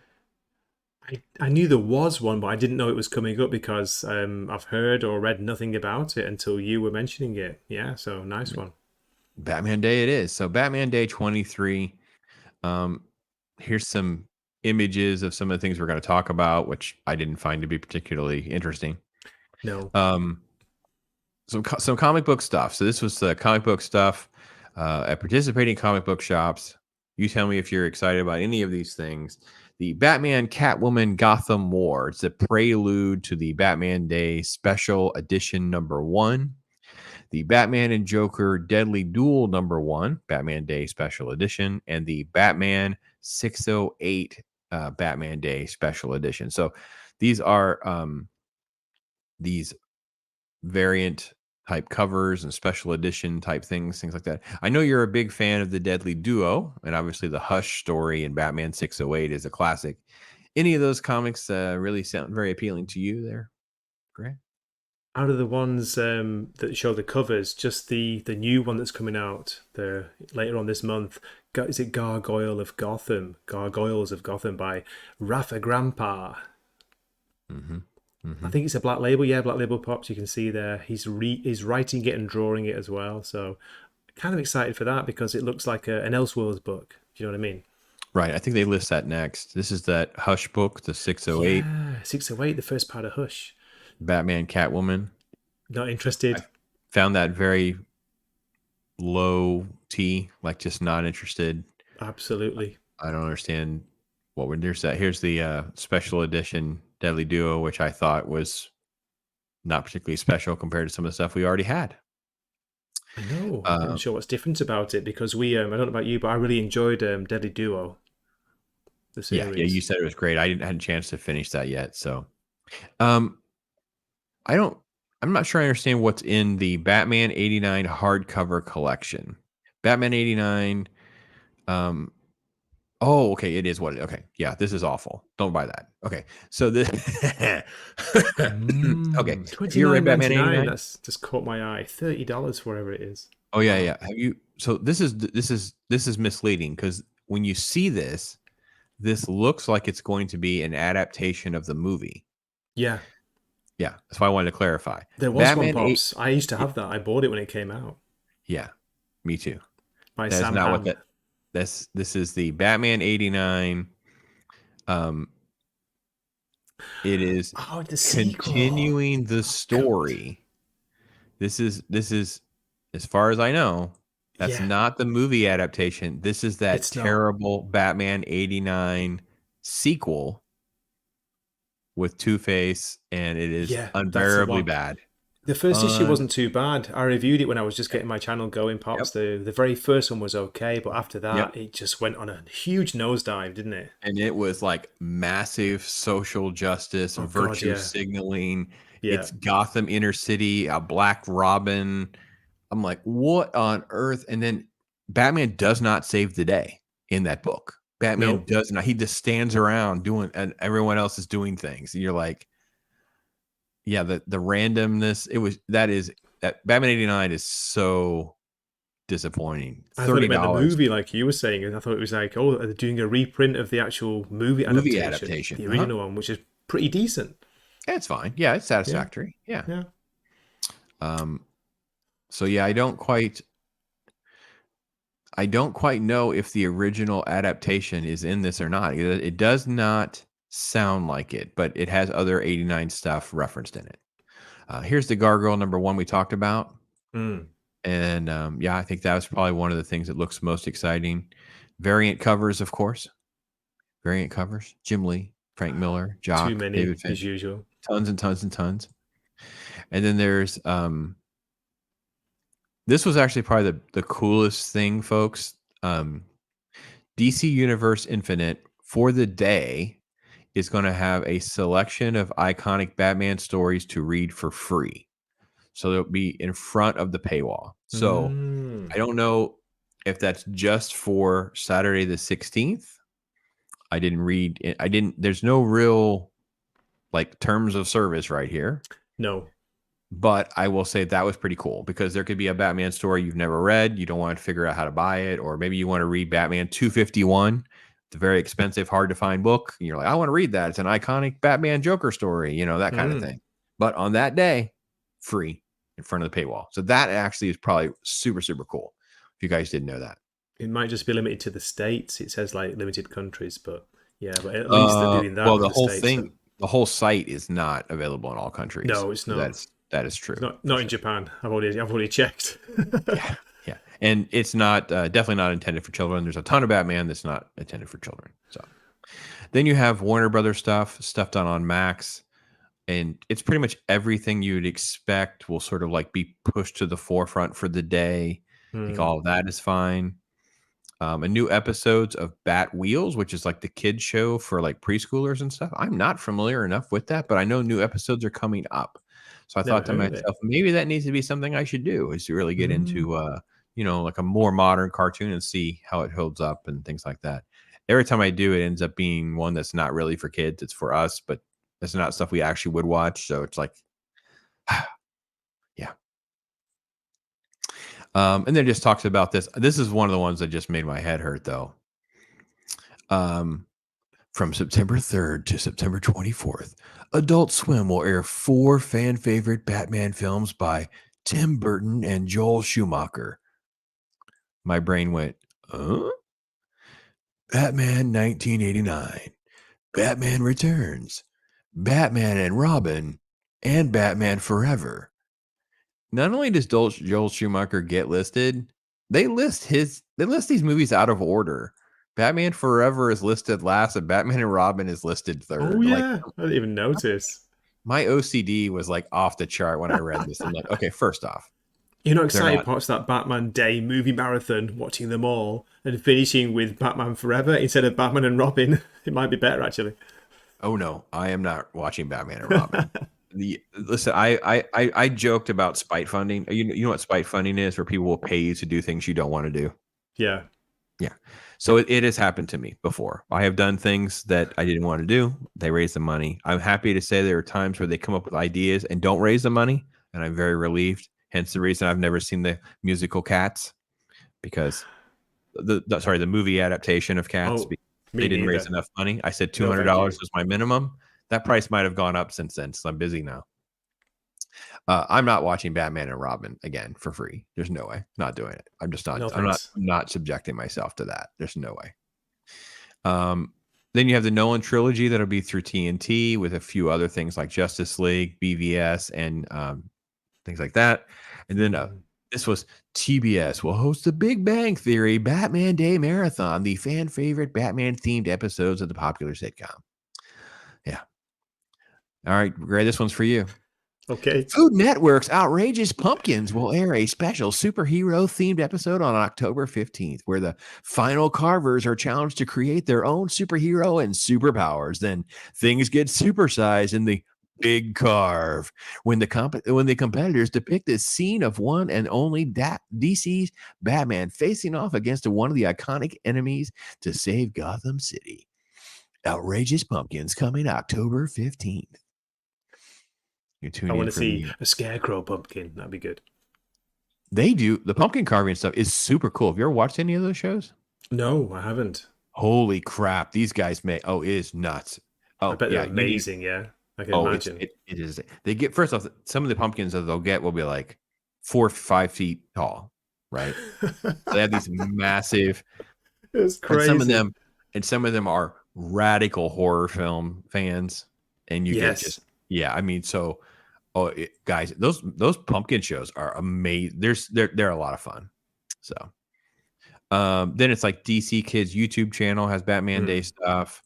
I knew there was one, but I didn't know it was coming up because I've heard or read nothing about it until you were mentioning it. Yeah, so nice one. Batman Day it is. So Batman Day 23. Here's some images of some of the things we're going to talk about, which I didn't find to be particularly interesting. No. Some comic book stuff. So this was the comic book stuff at participating comic book shops. You tell me if you're excited about any of these things. The Batman Catwoman Gotham War. It's a prelude to the Batman Day Special Edition #1. The Batman and Joker Deadly Duel #1, Batman Day Special Edition, and the Batman 608 Batman Day Special Edition. So these are these variant type covers and special edition type things like that. I know you're a big fan of the Deadly Duo, and obviously the Hush story in Batman 608 is a classic. Any of those comics really sound very appealing to you there, Grant? Out of the ones that show the covers, just the new one that's coming out later on this month, is it Gargoyles of Gotham by Rafa Grandpa. Mm-hmm. I think it's a Black Label. Yeah, Black Label Pops. You can see there. He's writing it and drawing it as well. So kind of excited for that because it looks like an Elseworlds book. Do you know what I mean? Right. I think they list that next. This is that Hush book, the 608. Yeah, 608, the first part of Hush. Batman Catwoman. Not interested. I found that very low T, like just not interested. Absolutely. I don't understand there's that. Here's the special edition Deadly Duo, which I thought was not particularly special compared to some of the stuff we already had. I know. I'm not sure what's different about it because I don't know about you, but I really enjoyed Deadly Duo. The series. Yeah, you said it was great. I didn't have a chance to finish that yet. So I'm not sure I understand what's in the Batman 89 hardcover collection. Batman 89 oh, okay, it is what it is. Okay. Yeah, this is awful. Don't buy that. Okay. So this okay. Have you read Batman 89? That's just caught my eye. $30 whatever it is. Oh yeah, yeah. Have you so this is misleading because when you see this looks like it's going to be an adaptation of the movie. Yeah. Yeah, that's why I wanted to clarify. There was Batman one, Pops. I used to have that. I bought it when it came out. Yeah, me too. By That's Sam not Hamm. what that. This is the Batman 89. It is continuing the story. This is as far as I know. That's not the movie adaptation. This is that terrible Batman 89 sequel with Two-Face, and it is unbearably bad. The first issue wasn't too bad. I reviewed it when I was just getting my channel going, Pops. Yep. The very first one was okay, but after that, it just went on a huge nosedive, didn't it? And it was like massive social justice, virtue signaling. Yeah. It's Gotham Inner City, a Black Robin. I'm like, what on earth? And then Batman does not save the day in that book. Batman does not. He just stands around doing, and everyone else is doing things. And you're like, yeah, the randomness. That Batman 89 is so disappointing. $30. I thought it meant the movie, like you were saying, and I thought it was like, oh, they're doing a reprint of the actual movie adaptation. The original one, which is pretty decent. Yeah, it's fine. Yeah, it's satisfactory. Yeah. So yeah, I don't quite. I don't quite know if the original adaptation is in this or not. It does not sound like it, but it has other 89 stuff referenced in it. Here's the Gargoyle #1 we talked about. Mm. And I think that was probably one of the things that looks most exciting. Variant covers, of course. Variant covers. Jim Lee, Frank Miller, Too Jock, many, David Finch. as usual. Tons and tons and tons. And then there's this was actually probably the coolest thing, folks. DC Universe Infinite for the day is going to have a selection of iconic Batman stories to read for free. So they'll be in front of the paywall. So I don't know if that's just for Saturday the 16th. I didn't read it. There's no real like terms of service right here. No. But I will say that was pretty cool because there could be a Batman story you've never read. You don't want to figure out how to buy it, or maybe you want to read Batman 251. It's a very expensive, hard to find book. And you're like, I want to read that. It's an iconic Batman Joker story, that kind of thing. But on that day, free in front of the paywall. So that actually is probably super, super cool. If you guys didn't know that. It might just be limited to the States. It says like limited countries, but but at least they're doing that. Well, the whole thing, the whole site is not available in all countries. No, it's not. That is true. Not in Japan. I've already checked. yeah, and it's not definitely not intended for children. There's a ton of Batman that's not intended for children. So then you have Warner Brothers stuff done on Max, and it's pretty much everything you'd expect will sort of like be pushed to the forefront for the day. I think all of that is fine. A new episodes of Bat Wheels, which is like the kids show for like preschoolers and stuff. I'm not familiar enough with that, but I know new episodes are coming up. So I thought to myself, maybe that needs to be something I should do, is to really get into, like a more modern cartoon and see how it holds up and things like that. Every time I do, it ends up being one that's not really for kids. It's for us, but it's not stuff we actually would watch. So it's like, yeah. And then it just talks about this. This is one of the ones that just made my head hurt, though. From September 3rd to September 24th, Adult Swim will air 4 fan favorite Batman films by Tim Burton and Joel Schumacher. My brain went, Batman 1989, Batman Returns, Batman and Robin, and Batman Forever. Not only does Joel Schumacher get listed, they list these movies out of order. Batman Forever is listed last, and Batman and Robin is listed third. Oh yeah, I didn't even notice. My OCD was like off the chart when I read this. I'm like, okay, first off, you're not excited to watch that Batman Day movie marathon, watching them all and finishing with Batman Forever instead of Batman and Robin. It might be better actually. Oh no, I am not watching Batman and Robin. Listen, I joked about spite funding. You know what spite funding is? Where people will pay you to do things you don't want to do. Yeah. So it has happened to me before. I have done things that I didn't want to do. They raise the money. I'm happy to say there are times where they come up with ideas and don't raise the money, and I'm very relieved. Hence the reason I've never seen the musical Cats, because the movie adaptation of Cats. They didn't raise enough money. I said $200 was my minimum. That price might have gone up since then, so I'm busy now. I'm not watching Batman and Robin again for free. There's no way. Not doing it. I'm just not. No, I'm not subjecting myself to that. There's no way. Then you have the Nolan trilogy that'll be through TNT with a few other things like Justice League, BVS, and things like that. And then this was TBS will host the Big Bang Theory Batman Day Marathon, the fan favorite Batman themed episodes of the popular sitcom. Yeah. All right, Gray, this one's for you. Okay. Food Network's Outrageous Pumpkins will air a special superhero-themed episode on October 15th, where the final carvers are challenged to create their own superhero and superpowers. Then things get supersized in the Big Carve when the competitors depict the scene of one and only DC's Batman facing off against one of the iconic enemies to save Gotham City. Outrageous Pumpkins coming October 15th. I want to see a scarecrow pumpkin. That'd be good. They do. The pumpkin carving stuff is super cool. Have you ever watched any of those shows? No, I haven't. Holy crap. These guys it is nuts. Oh, I bet they're amazing. Yeah. I can imagine. It is. They get, first off, some of the pumpkins that they'll get will be like 4 or 5 feet tall, right? So they have these massive, It's and crazy. some of them are radical horror film fans, and you get Yes. just I mean, so guys, those pumpkin shows are amazing. They're a lot of fun. So then it's like DC Kids YouTube channel has Batman Day stuff.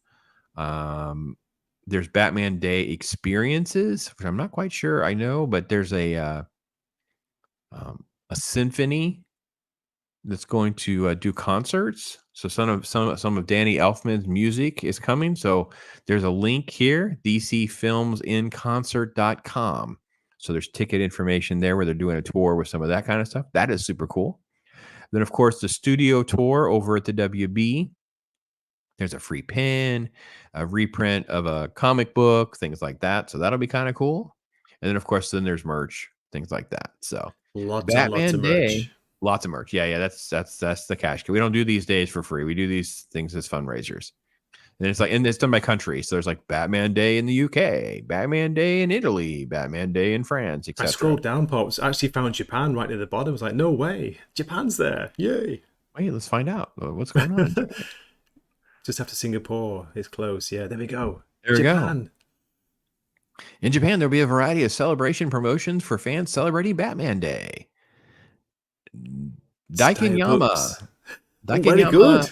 There's Batman Day experiences, which I'm not quite sure I know, but there's a symphony that's going to do concerts. So some of Danny Elfman's music is coming. So there's a link here, dcfilmsinconcert.com. So there's ticket information there where they're doing a tour with some of that kind of stuff. That is super cool. Then, of course, the studio tour over at the WB. There's a free pin, a reprint of a comic book, things like that. So that'll be kind of cool. And then, of course, then there's merch, things like that. So Lots and lots Batman of Day, merch. lots of merch. Yeah, that's the cash. We don't do these days for free. We do these things as fundraisers. And it's like, and it's done by country. So there's like Batman Day in the UK, Batman Day in Italy, Batman Day in France, I etc. scrolled down, Pops. I actually found Japan right near the bottom. I was like, no way. Japan's there. Yay. Wait, let's find out what's going on in Japan. Just after Singapore. It's close. Yeah, there we go. There we go. Japan. In Japan, there'll be a variety of celebration promotions for fans celebrating Batman Day. Daikinyama. Very good.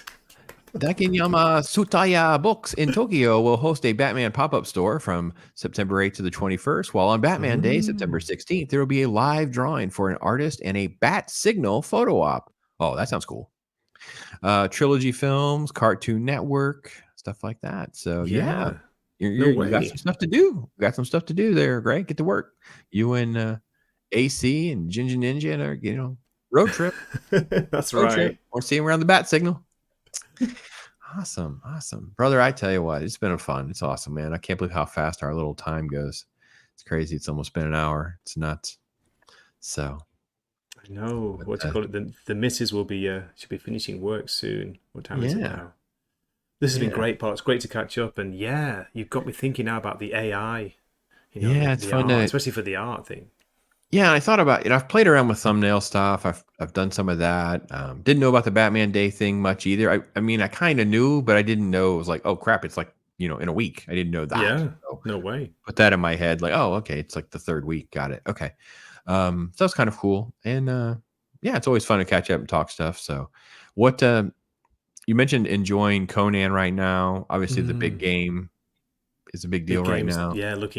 Daikinyama Tsutaya Books in Tokyo will host a Batman pop-up store from September 8th to the 21st, while on Batman Day, September 16th, there will be a live drawing for an artist and a Bat Signal photo op. Oh, that sounds cool. Trilogy Films, Cartoon Network, stuff like that. So, yeah. You got some stuff to do. You got some stuff to do there, Greg. Get to work. You and AC and Ginger Ninja and road trip. That's right. Trip. Or see him around the Bat Signal. Awesome. Brother, I tell you what, it's been fun. It's awesome, man. I can't believe how fast our little time goes. It's crazy. It's almost been an hour. It's nuts. So I know. What do you call it? The missus will be should be finishing work soon. What time is it now? This has been great, Paul. It's great to catch up, and you've got me thinking now about the AI. It's fun, especially for the art thing. Yeah, I thought about it. I've played around with thumbnail stuff. I've done some of that. Didn't know about the Batman Day thing much either. I mean, I kind of knew, but I didn't know it was like, oh crap, it's like in a week. I didn't know that. Yeah, so no way. Put that in my head, like, oh, okay, it's like the third week. Got it. Okay, so that's kind of cool, and it's always fun to catch up and talk stuff. So, what you mentioned enjoying Conan right now? Obviously, the big game is a big deal right now. Yeah, I'm not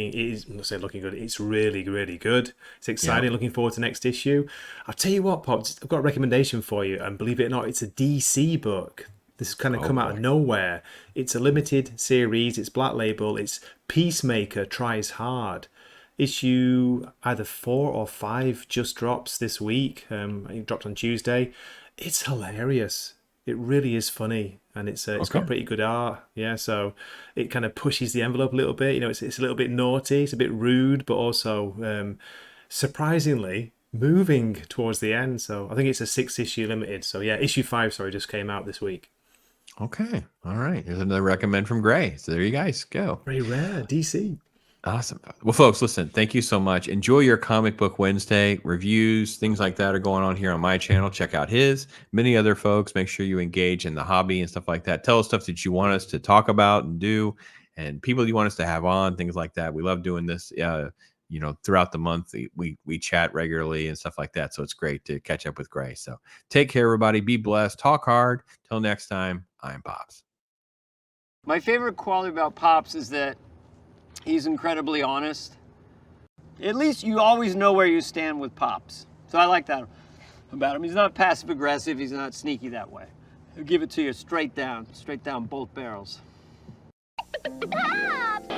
saying looking good. It's really, really good. It's exciting. Looking forward to next issue. I'll tell you what, Pops, I've got a recommendation for you. And believe it or not, it's a DC book. This has kind of come out of nowhere. It's a limited series. It's Black Label. It's Peacemaker Tries Hard. Issue either 4 or 5 just drops this week. It dropped on Tuesday. It's hilarious. It really is funny, and it's got pretty good art. Yeah, so it kind of pushes the envelope a little bit. It's a little bit naughty, it's a bit rude, but also surprisingly moving towards the end. So I think it's a 6-issue limited. So yeah, issue 5, just came out this week. Okay, all right. Here's another recommend from Gray. So there you guys go. Very rare, DC. Awesome. Well, folks, listen, thank you so much. Enjoy your Comic Book Wednesday. Reviews, things like that are going on here on my channel. Check out his. Many other folks, make sure you engage in the hobby and stuff like that. Tell us stuff that you want us to talk about and do, and people you want us to have on, things like that. We love doing this. Throughout the month, we chat regularly and stuff like that. So it's great to catch up with Gray. So take care, everybody. Be blessed. Talk hard. Till next time, I'm Pops. My favorite quality about Pops is that he's incredibly honest. At least you always know where you stand with Pops. So I like that about him. He's not passive aggressive. He's not sneaky that way. He'll give it to you straight down both barrels. Pops!